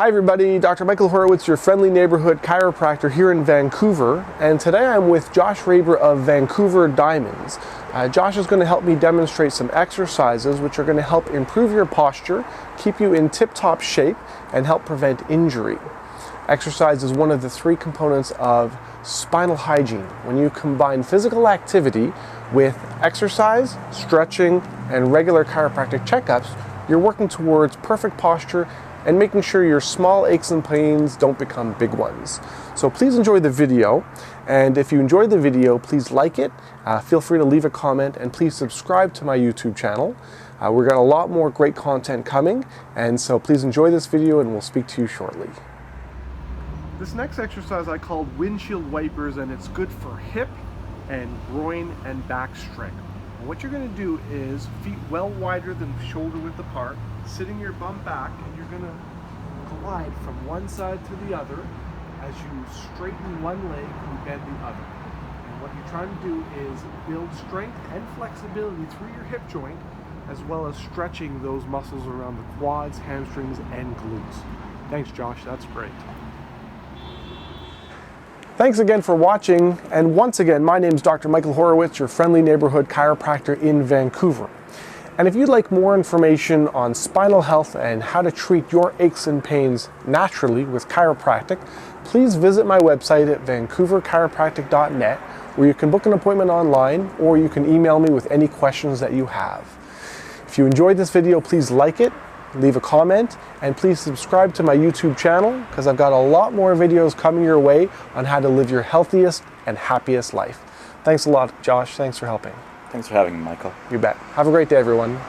Hi everybody, Dr. Michael Horowitz, your friendly neighborhood chiropractor here in Vancouver, and today I'm with Josh Raber of Vancouver Diamonds. Josh is going to help me demonstrate some exercises which are going to help improve your posture, keep you in tip-top shape, and help prevent injury. Exercise is one of the three components of spinal hygiene. When you combine physical activity with exercise, stretching, and regular chiropractic checkups, you're working towards perfect posture and making sure your small aches and pains don't become big ones. So please enjoy the video, and if you enjoyed the video, please like it, feel free to leave a comment, and please subscribe to my YouTube channel. We've got a lot more great content coming, and so please enjoy this video and we'll speak to you shortly. This next exercise I called Windshield Wipers, and it's good for hip and groin and back strength. And what you're going to do is feet well wider than shoulder width apart, sitting your bum back, and you're going to glide from one side to the other as you straighten one leg and bend the other. And what you're trying to do is build strength and flexibility through your hip joint, as well as stretching those muscles around the quads, hamstrings, and glutes. Thanks, Josh. That's great. Thanks again for watching, and once again, my name is Dr. Michael Horowitz, your friendly neighborhood chiropractor in Vancouver. And if you'd like more information on spinal health and how to treat your aches and pains naturally with chiropractic, please visit my website at vancouverchiropractic.net, where you can book an appointment online, or you can email me with any questions that you have. If you enjoyed this video, please like it, leave a comment, and please subscribe to my YouTube channel, because I've got a lot more videos coming your way on how to live your healthiest and happiest life. Thanks a lot, Josh. Thanks for helping. Thanks for having me, Michael. You bet. Have a great day, everyone.